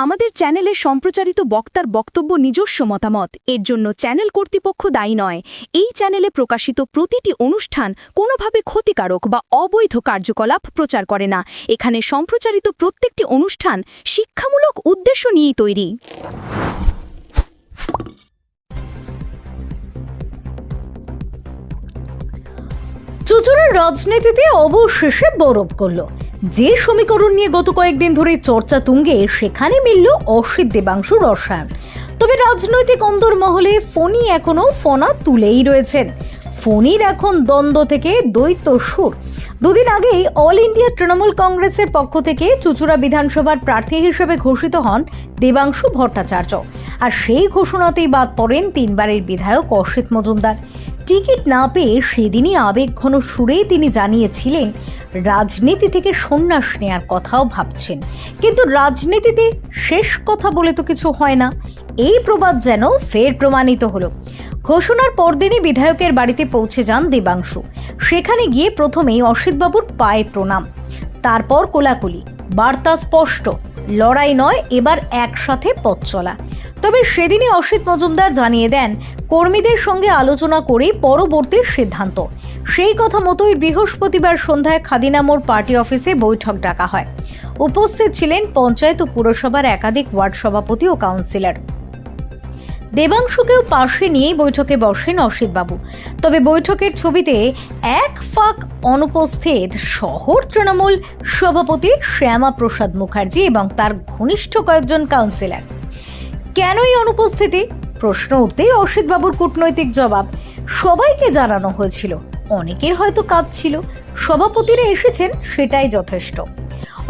আমাদের চ্যানেলে সম্প্রচারিত বক্তার বক্তব্য নিজস্ব মতামত, এর জন্য চ্যানেল কর্তৃপক্ষ দায়ী নয়। এই চ্যানেলে প্রকাশিত প্রতিটি অনুষ্ঠান কোনোভাবে ক্ষতিকারক বা অবৈধ কার্যকলাপ প্রচার করে না। এখানে সম্প্রচারিত প্রত্যেকটি অনুষ্ঠান শিক্ষামূলক উদ্দেশ্য নিয়েই তৈরি। চুচুড়ার রাজনীতিতে অবশেষে বরফ করল। যে সমীকরণ নিয়ে গত কয়েকদিন ধরে চর্চা তুঙ্গে, সেখানে মিলল অসিত দেবাংশু রসায়ন। তবে রাজনৈতিক অন্দরমহলে ফণী এখনো ফনা তুলেই রয়েছেন। ফণীর এখন দ্বন্দ্ব থেকে দ্বৈত সুর। দুদিন আগেই অল ইন্ডিয়া তৃণমূল কংগ্রেসের পক্ষ থেকে চুচুড়া বিধানসভার প্রার্থী হিসেবে ঘোষিত হন দেবাংশু ভট্টাচার্য। আর সেই ঘোষণাতেই বাদ পড়েন তিনবারের বিধায়ক অসিত মজুমদার। টিকিট না পেয়ে সেদিনই আবেগঘন সুরে তিনি জানিয়েছিলেন রাজনীতি থেকে সন্ন্যাস নেওয়ার কথাও ভাবছেন, কিন্তু রাজনীতিতে শেষ কথা বলে তো কিছু হয় না। এই প্রবাদ যেন ফের প্রমাণিত হলো। ঘোষণার পরদিনই বিধায়কের বাড়িতে পৌঁছে যান দেবাংশু। সেখানে গিয়ে প্রথমেই অসিতবাবুর পায়ে প্রণাম, তারপর কোলাকুলি। বার্তা স্পষ্ট, লড়াই নয়, এবার একসাথে পথ চলা। তবে সেদিনই অসিত মজুমদার জানিয়ে দেন কর্মীদের সঙ্গে আলোচনা করে পরবর্তী সিদ্ধান্ত। সেই কথা মতোই বৃহস্পতিবার সন্ধ্যায় খাদিনা মোড় পার্টি অফিসে বৈঠক ডাকা হয়। উপস্থিত ছিলেন পঞ্চায়েত ও পুরসভার একাধিক ওয়ার্ড সভাপতি ও কাউন্সিলর। দেবাংশুকেও পাশে নিয়ে বৈঠকে বসেন অসিতবাবু। তবে বৈঠকের ছবিতে এক ফাঁক অনুপস্থিত শহর তৃণমূল সভাপতি শ্যামা প্রসাদ মুখার্জি এবং তার ঘনিষ্ঠ কয়েকজন কাউন্সিলর। কেন এই অনুপস্থিতি? প্রশ্ন উঠতেই অসিতবাবুর কূটনৈতিক জবাব, সবাইকে জানানো হয়েছিল, অনেকের হয়তো কাজ ছিল, সভাপতিরা এসেছেন, সেটাই যথেষ্ট।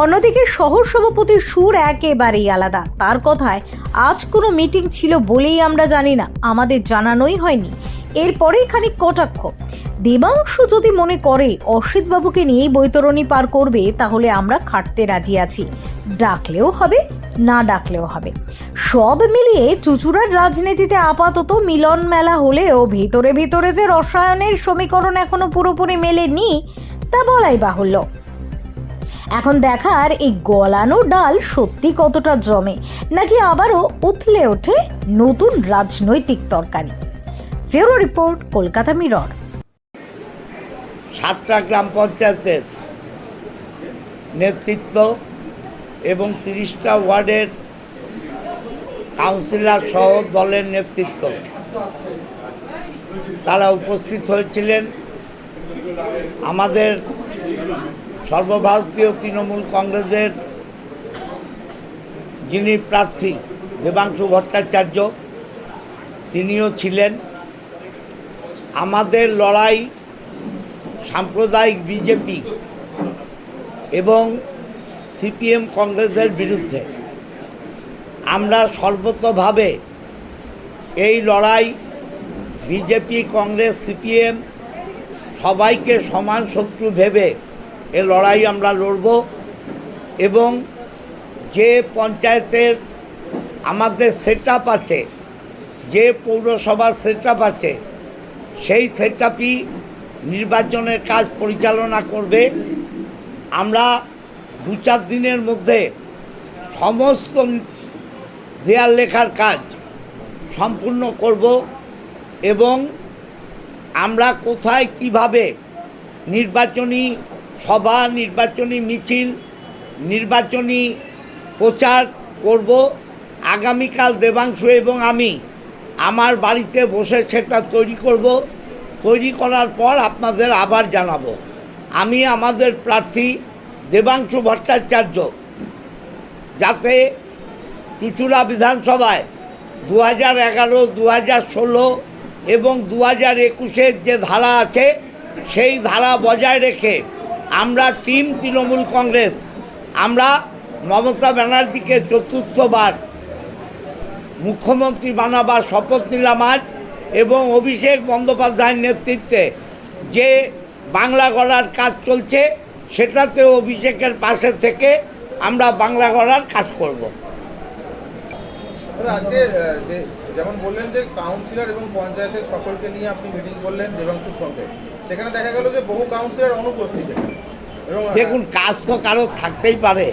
অন্যদিকে শহর সভাপতির সুর একেবারেই আলাদা। তার কথায়, আজ কোনো মিটিং ছিল বলেই আমরা জানি না, আমাদের জানানোই হয়নি। এরপরেই খানিক কটাক্ষ। দেবাংশু যদি মনে করে অসিতবাবুকে নিয়েই বৈতরণী পার করবে, তাহলে আমরা খাটতে রাজি আছি, ডাকলেও হবে, না ডাকলেও হবে। সব মিলিয়ে চুচুড়ার রাজনীতিতে আপাতত মিলন মেলা হলেও ভিতরে ভিতরে যে রসায়নের সমীকরণ এখনো পুরোপুরি মেলেনি তা বলাই বাহুল্য। এখন দেখার এই গলানো ডাল সত্যি কতটা জমে, নাকি আবারও উথলে ওঠে নতুন রাজনৈতিক তরকারি। ফেরো রিপোর্ট, কলকাতা মিরর। 7টা গ্রাম পঞ্চায়েতের নেতৃত্ব এবং 30টা ওয়ার্ডের কাউন্সিলর সহ দলের নেতৃত্ব তারা উপস্থিত হয়েছিলেন। আমাদের সর্বভারতীয় তৃণমূল কংগ্রেসের যিনি প্রার্থী দেবাংশু ভট্টাচার্য, তিনিও ছিলেন। আমাদের লড়াই সাম্প্রদায়িক বিজেপি এবং সিপিএম কংগ্রেসের বিরুদ্ধে। আমরা সর্বতভাবে এই লড়াই বিজেপি, কংগ্রেস, সিপিএম সবাইকে সমান শত্রু ভেবে এ লড়াই আমরা লড়ব। এবং যে পঞ্চায়েতের আমাদের সেটআপ আছে, যে পৌরসভার সেটআপ আছে, সেই সেটআপই নির্বাচনের কাজ পরিচালনা করবে। আমরা 2-4 দিনের মধ্যে সমস্ত দেয়াল লেখার কাজ সম্পূর্ণ করব এবং আমরা কোথায় কিভাবে নির্বাচনী সভা, নির্বাচনী মিছিল, নির্বাচনী প্রচার করব, আগামীকাল দেবাংশু এবং আমি আমার বাড়িতে বসে সেটা তৈরি করব। তৈরি করার পর আপনাদের আবার জানাবো। আমি আমাদের প্রার্থী দেবাংশু ভট্টাচার্য যাতে চুচুড়া বিধানসভায় 2011, 2016 এবং 2021-এর যে ধারা আছে, সেই ধারা বজায় রেখে আমরা টিম তৃণমূল কংগ্রেস, আমরা মমতা ব্যানার্জিকে 4র্থবার মুখ্যমন্ত্রী বানাবার শপথ নিলাম আজ। এবং অভিষেক বন্দ্যোপাধ্যায়ের নেতৃত্বে যে বাংলা গড়ার কাজ চলছে, সেটাতে অভিষেকের পাশে থেকে আমরা বাংলা গড়ার কাজ করব। আজকে যেমন বললেন যে কাউন্সিলর এবং পঞ্চায়েতের সকলকে নিয়ে আপনি মিটিং করলেন দেবাংশুর সঙ্গে, সেখানে দেখা গেল যে বহু কাউন্সিলর অনুপস্থিত। দেখুন, কাজ তো কারো থাকতেই পারে,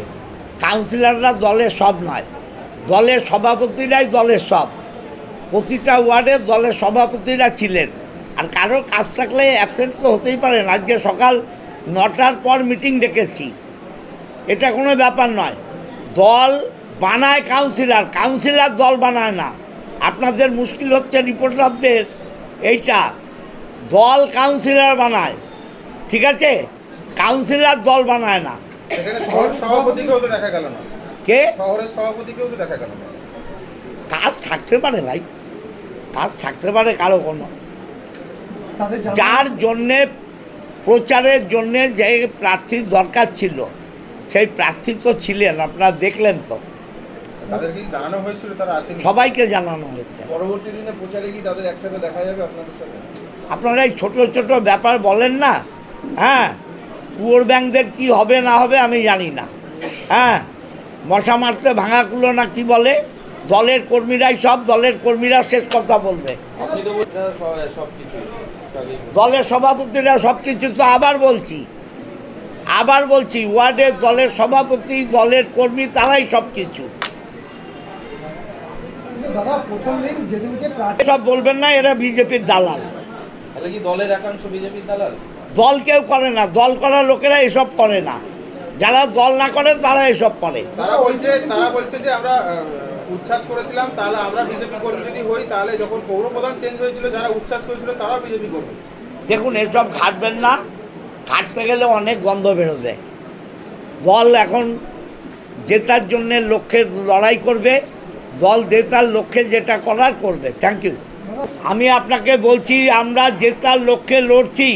কাউন্সিলররা দলের সব নয়। দলের সভাপতিরাই দলের সব, প্রতিটা ওয়ার্ডে দলের সভাপতিরা ছিলেন। আর কারোর কাজ থাকলে অ্যাবসেন্ট তো হতেই পারেন। আজকে সকাল 9টার পর মিটিং ডেকেছি, এটা কোনো ব্যাপার নয়। দল বানায় কাউন্সিলর, কাউন্সিলর দল বানায় না। আপনাদের মুশকিল হচ্ছে রিপোর্টারদের এইটা, দল কাউন্সিলর বানায়, ঠিক আছে? কাউন্সিলর দল বানায় না। সেখানে শহরের সভাপতিকেও তো দেখা গেল না, কে? শহরের সভাপতিকেও তো দেখা গেল না। কাজ থাকতে পারে ভাই, কাজ থাকতে পারে কারো কোনো। যার জন্যে প্রচারের জন্যে যে প্রার্থীর দরকার ছিল সেই প্রার্থী তো ছিলেন, আপনারা দেখলেন তো, তাদের কি জানানো হয়েছিল তারা আসেনি? সবাইকে জানানো হয়েছে। পরবর্তী দিনে প্রচারে কি তাদের একসাথে দেখা যাবে আপনাদের সাথে? আপনারা এই ছোটো ছোটো ব্যাপার বলেন না, হ্যাঁ, কুয়োর ব্যাংকদের কি হবে না হবে আমি জানি না, হ্যাঁ, মশা মারতে ভাঙাগুলো না কি বলে, দলের কর্মীরাই সব, দলের কর্মীরা শেষ কথা বলবে। আপনি তো সব কিছু দলের সভাপতিরা সব কিছু, তো আবার বলছি ওয়ার্ডের দলের সভাপতি, দলের কর্মী, তারাই সব কিছু। দাদা প্রথম দিন যেদিনকে প্রার্থী সব বলবেন না, এরা বিজেপির দালাল। তাহলে কি দলের একাংশ বিজেপির দালাল? দল কেউ করে না, দল করা লোকেরা এসব করে না, যারা দল না করে তারা এসব করে। তারা বলছে যে আমরা উচ্ছ্বাস করেছিলাম, তাহলে আমরা বিজেপি কর্মী যদি হই, তাহলে যখন পৌরপ্রধান চেঞ্জ হয়েছিল যারা উচ্ছ্বাস করেছিল তারাও বিজেপি কর্মী। দেখুন, এসব ঘাটবেন না, ঘাটতে গেলে অনেক গন্ধ বেরোবে। দল এখন জেতার জন্যে লক্ষ্যে লড়াই করবে, দল জেতার লক্ষ্যে যেটা করার করবে। Thank you. আমি আপনাকে বলছি, আমরা জেতার লক্ষ্যে লড়ছি,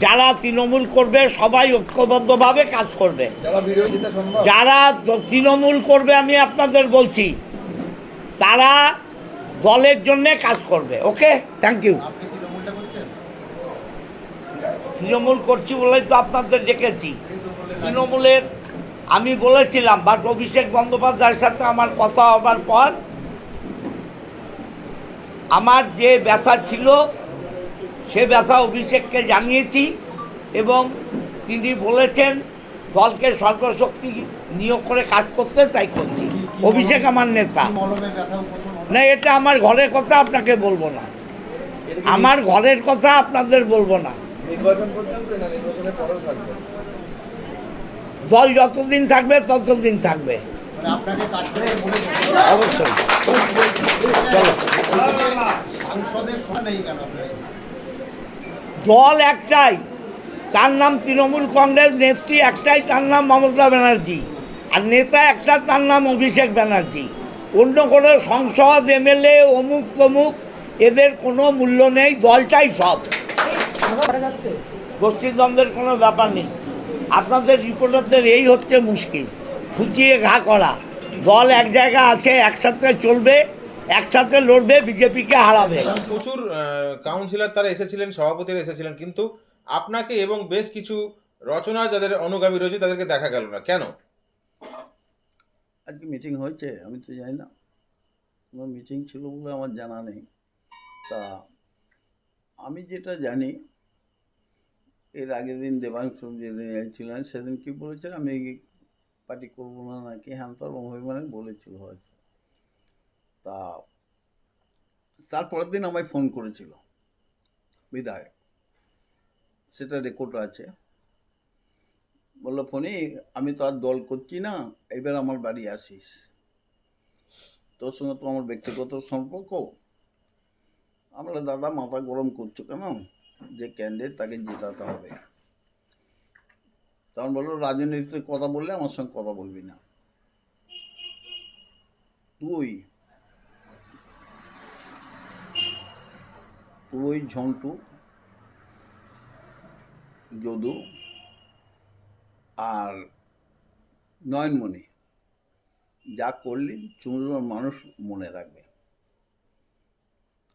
যারা তৃণমূল করবে সবাই ঐক্যবদ্ধভাবে কাজ করবে। যারা বিরোধিতা সম্ভব, যারা তৃণমূল করবে আমি আপনাদের বলছি, তারা দলের জন্যে কাজ করবে। ওকে, থ্যাংক ইউ। আপনি তৃণমূলটা করছেন? তৃণমূল করছি বলেই তো আপনাদের ডেকেছি। তৃণমূলের আমি বলেছিলাম, বাট অভিষেক বন্দ্যোপাধ্যায়ের সাথে আমার কথা হবার পর আমার যে ব্যথা ছিল সে ব্যথা অভিষেককে জানিয়েছি, এবং তিনি বলেছেন দলকে সর্বশক্তি নিয়োগ করে কাজ করতে, তাই করছি। অভিষেক আমার নেতা মলমে ব্যথা উপশম হবে। না, এটা আমার ঘরের কথা আপনাকে বলবো না, আমার ঘরের কথা আপনাদের বলবো না। নির্বাচন পর্যন্ত না নির্বাচনের পরেও থাকবে? দল যতদিন থাকবে ততদিন থাকবে, মানে আপনাকে কাজ করে বলে অবশ্যই। চলো, সাংসদের শোনা নেই কেন আপনার? দল একটাই, তার নাম তৃণমূল কংগ্রেস, নেত্রী একটাই, তার নাম মমতা ব্যানার্জি, আর নেতা একটা, তার নাম অভিষেক ব্যানার্জি। অন্য কোনো সংসদ, এমএলএ, অমুক তমুক, এদের কোনো মূল্য নেই, দলটাই সব। দেখা যাচ্ছে গোষ্ঠীদ্বন্দ্বের কোনো ব্যাপার নেই। আপনাদের রিপোর্টারদের এই হচ্ছে মুশকিল, খুঁচিয়ে ঘা করা। দল এক জায়গা আছে, একসাথে চলবে, একসাথে লড়বে, বিজেপিকে হারাবে। প্রচুর কাউন্সিলর তারা এসেছিলেন, সভাপতিরা এসেছিলেন, কিন্তু আপনাকে এবং বেশ কিছু রচনা যাদের অনুগামী রয়েছে তাদেরকে দেখা গেল না, কেন? আজকে মিটিং হয়েছে আমি তো জানি না, কোনো মিটিং ছিল বলে আমার জানা নেই। তা আমি যেটা জানি, এর আগের দিন দেবাংশু যেদিন ছিলেন সেদিন কি বলেছেন, আমি পার্টি করবো না নাকি হ্যাঁ তোর অভিমানে বলেছিল হয়তো। তা তারপরের দিন আমায় ফোন করেছিল বিধায়ক, সেটা রেকর্ড আছে। বললো ফোনে, আমি তো আর দল করছি না, এবার আমার বাড়ি আসিস, তোর সঙ্গে তো আমার ব্যক্তিগত সম্পর্ক। আমরা দাদা মাথা গরম করছো কেন, যে ক্যান্ডিডেট তাকে জেতাতে হবে। তখন বললো রাজনীতিতে কথা বললে আমার সঙ্গে কথা বলবি না। তুই ঝন্টু, যদু আর নয়নমণি যা করলি চুমুর মানুষ মনে রাখবে।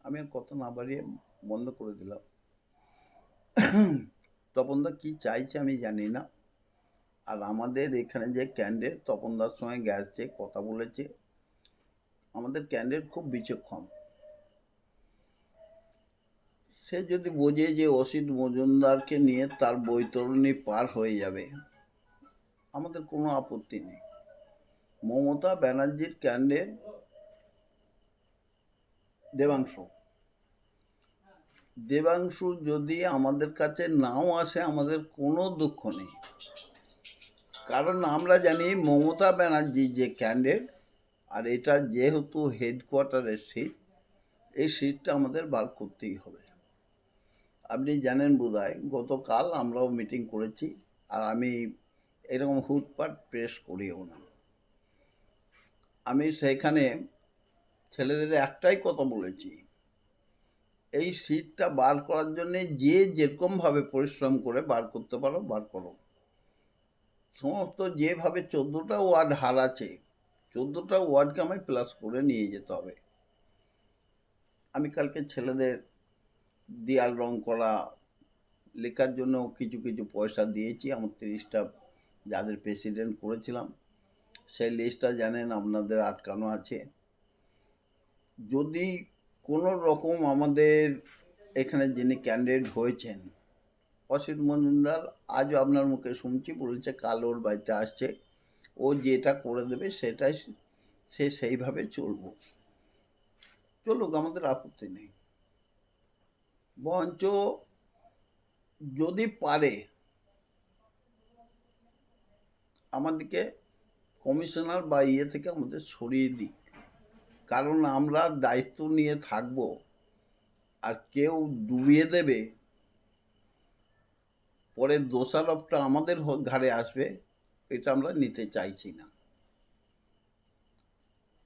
আমি আর কথা না বাড়িয়ে বন্ধ করে দিলাম। তপনদা কি চাইছে আমি জানি না। আর আমাদের এখানে যে ক্যান্ডিডেট তপনদার সঙ্গে গেছে, কথা বলেছে, আমাদের ক্যান্ডিডেট খুব বিচক্ষণ। সে যদি বোঝে যে অসিত মজুমদারকে নিয়ে তার বৈতরণী পার হয়ে যাবে, আমাদের কোনো আপত্তি নেই। মমতা ব্যানার্জির ক্যান্ডিডেট দেবাংশু। দেবাংশু যদি আমাদের কাছে নাও আসে আমাদের কোনো দুঃখ নেই, কারণ আমরা জানি মমতা ব্যানার্জি যে ক্যান্ডিডেট, আর এটা যেহেতু হেডকোয়ার্টারের সিট, এই সিটটা আমাদের বার করতেই হবে। আপনি জানেন বোধহয় গতকাল আমরাও মিটিং করেছি, আর আমি এরকম হুটপাট প্রেস করিও না। আমি সেখানে ছেলেদের একটাই কথা বলেছি, এই সিটটা বার করার জন্যে যে যেরকমভাবে পরিশ্রম করে বার করতে পারো বার করো। সমস্ত যেভাবে 14টা ওয়ার্ড হার আছে, 14টা ওয়ার্ডকে আমায় প্লাস করে নিয়ে যেতে হবে। আমি কালকে ছেলেদের দেয়াল রং করা, লেখার জন্য কিছু কিছু পয়সা দিয়েছি। আমার 30টা যাদের প্রেসিডেন্ট করেছিলাম সেই লিস্টটা জানেন আপনাদের আটকানো আছে। যদি কোনো রকম আমাদের এখানে যিনি ক্যান্ডিডেট হয়েছেন অসিত মজুমদার, আজও আপনার মুখে শুনছি বলেছে কাল ওর বাড়িতে আসছে, ও যেটা করে দেবে সেটাই সে সেইভাবে চলুক, আমাদের আপত্তি নেই। বরঞ্চ যদি পারে আমাদেরকে কমিশনার বা থেকে আমাদের সরিয়ে দিক, কারণ আমরা দায়িত্ব নিয়ে থাকব আর কেউ ডুবিয়ে দেবে, পরে দোষারোপটা আমাদের ঘাড়ে আসবে, এটা আমরা নিতে চাইছি না।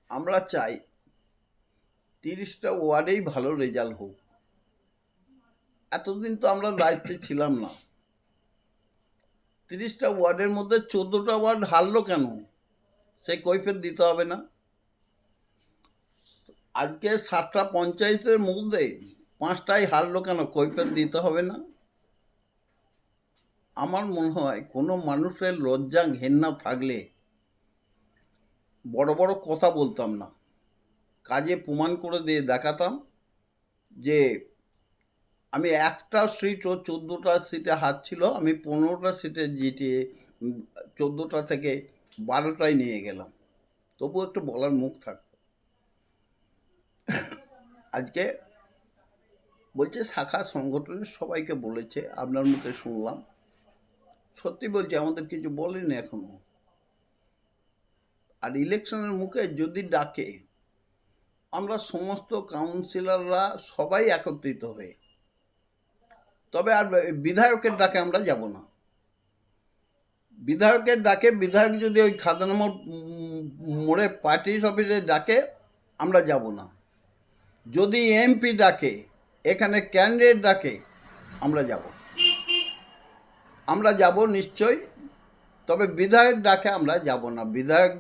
আমরা চাই 30টা ওয়ার্ডেই ভালো রেজাল্ট হোক। এতদিন তো আমরা দায়িত্বে ছিলাম না, 30টা ওয়ার্ডের মধ্যে 14টা ওয়ার্ড হারলো কেন, সেই কৈফিয়ত দিতে হবে না? আজকে 7টা পঞ্চায়েতের মধ্যে 5টাই হারলো কেন, কৈফিয়ত দিতে হবে না? আমার মনে হয় কোনো মানুষের লজ্জা ঘেন্না থাকলে বড় বড় কথা বলতাম না, কাজে প্রমাণ করে দিয়ে দেখাতাম যে আমি একটা সিট ও 14টা সিটে হারছিল, আমি 15টা সিটে জিতিয়ে 14টা থেকে 12টাই নিয়ে গেলাম, তবু একটু বলার মুখ থাকতো। আজকে বলছে শাখা সংগঠনের সবাইকে বলেছে, আপনার মুখে শুনলাম, সত্যি বলছি আমাদের কিছু বলেনি এখনো। আর ইলেকশনের মুখে যদি ডাকে আমরা সমস্ত কাউন্সিলররা সবাই একত্রিত হয়ে, তবে আর বিধায়কের ডাকে আমরা যাব না। বিধায়কের ডাকে, বিধায়ক যদি ওই খাদান মোড়ে পার্টি অফিসে ডাকে আমরা যাব না। যদি এমপি ডাকে, এখানে ক্যান্ডিডেট ডাকে, আমরা যাব নিশ্চয়ই, তবে বিধায়ক ডাকে আমরা যাব না। বিধায়ক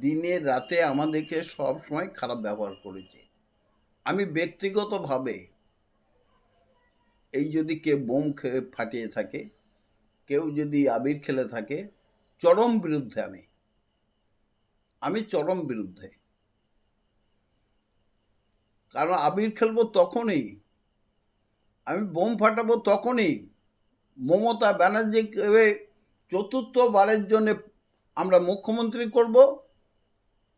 দিনে রাতে আমাদেরকে সব সময় খারাপ ব্যবহার করেছে। আমি ব্যক্তিগতভাবে এই যদি কেউ বোম ফাটিয়ে থাকে, কেউ যদি আবির খেলে থাকে, চরম বিরুদ্ধে আমি চরম বিরুদ্ধে। কারণ আবির খেলবো তখনই, আমি বোম ফাটাবো তখনই মমতা ব্যানার্জিকে 4র্থবারের জন্য আমরা মুখ্যমন্ত্রী করব,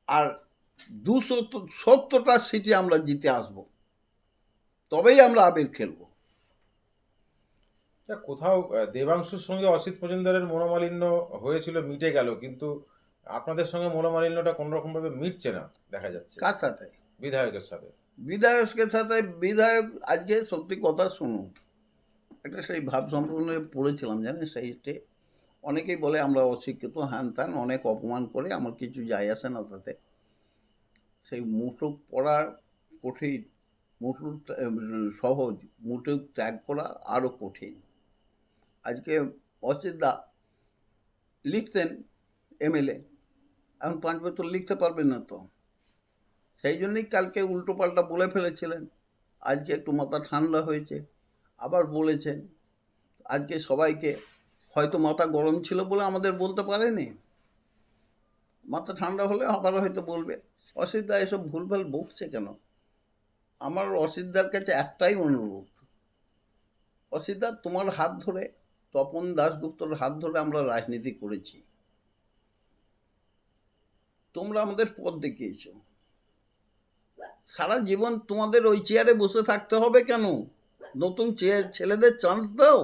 আর 270টা সিটে আমরা জিতে আসব, তবেই আমরা আবির খেলবো। কোথাও দেবাংশুর সঙ্গে অসিত মজুমদারের মনোমালিন্য হয়েছিল, মিটে গেল, কিন্তু আপনাদের সঙ্গে মনোমালিন্যটা কোনো রকম ভাবে মিটছে না দেখা যাচ্ছে। কার সাথে? বিধায়কের সাথে। বিধায়ক আজকে সত্যি কথা শুনুন, একটা সেই ভাব সম্পূর্ণ পড়েছিলাম জানেন, সেইটে অনেকেই বলে আমরা অশিক্ষিত, হ্যান ত্যান অনেক অপমান করে, আমার কিছু যায় আসে না তাতে। সেই মুঠো পড়া কঠিন, মুঠো সহজ, মুঠো ত্যাগ করা আরও কঠিন। আজকে অসিতদা লিখতেন এমএলএ, এখন 5 বছর লিখতে পারবেন না তো, সেই জন্যই কালকে উল্টো পাল্টা বলে ফেলেছিলেন। আজকে একটু মাথা ঠান্ডা হয়েছে, আবার বলেছেন। আজকে সবাইকে হয়তো মাথা গরম ছিল বলে আমাদের বলতে পারেনি, মাথা ঠান্ডা হলে আবার হয়তো বলবে। অসিতদা এসব ভুলভাল বকছে কেন? আমার অসিতদার কাছে একটাই অনুরোধ, অসিতদা তোমার হাত ধরে, তপন দাশগুপ্তর হাত ধরে আমরা রাজনীতি করেছি, তোমরা আমাদের পথ দেখিয়েছ, সারা জীবন তোমাদের ওই চেয়ারে বসে থাকতে হবে কেন? নতুন ছেলেদের চান্স দাও।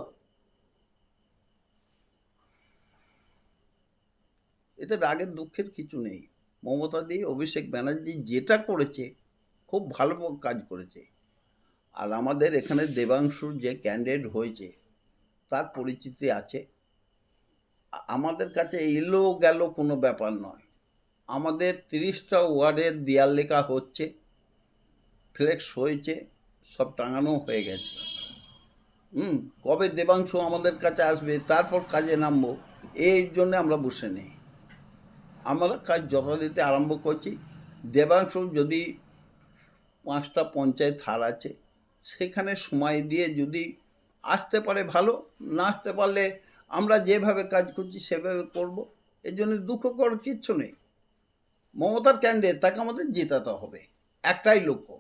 এতে রাগের দুঃখের কিছু নেই। মমতাদি, অভিষেক ব্যানার্জি যেটা করেছে খুব ভালো কাজ করেছে। আর আমাদের এখানে দেবাংশুর যে ক্যান্ডিডেট হয়েছে তার পরিচিতি আছে। আমাদের কাছে এলো গেল কোনো ব্যাপার নয়। আমাদের 30টা ওয়ার্ডের দেয়াল লেখা হচ্ছে, ফ্লেক্স হয়েছে, সব টাঙানো হয়ে গেছে। কবে দেবাংশু আমাদের কাছে আসবে তারপর কাজে নামবো, এই জন্য আমরা বসে নেই। আমরা কাজ যথারীতি আরম্ভ করছি। দেবাংশু যদি 5টা পঞ্চায়েত হার আছে, সেখানে সময় দিয়ে যদি আসতে পারে ভালো, না আসতে পারলে আমরা যেভাবে কাজ করছি সেভাবে করব। এর জন্য দুঃখ করার কিচ্ছু নেই। মমতার ক্যান্ডিডেট, তাকে আমাদের জেতাতে হবে, একটাই লক্ষ্য।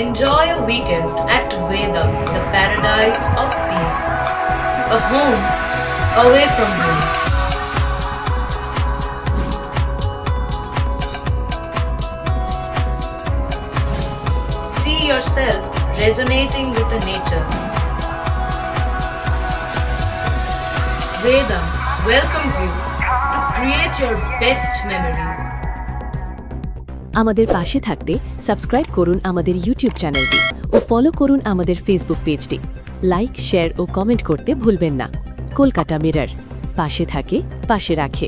Enjoy a weekend at Vedam, the paradise of peace. A home away from home. See yourself resonating with the nature. Vedam welcomes you to create your best memories. আমাদের পাশে থাকতে সাবস্ক্রাইব করুন আমাদের ইউটিউব চ্যানেলটি ও ফলো করুন আমাদের Facebook পেজটি। Like, share ও comment করতে ভুলবেন না। কলকাতা মিরর, পাশে থাকে, পাশে রাখে।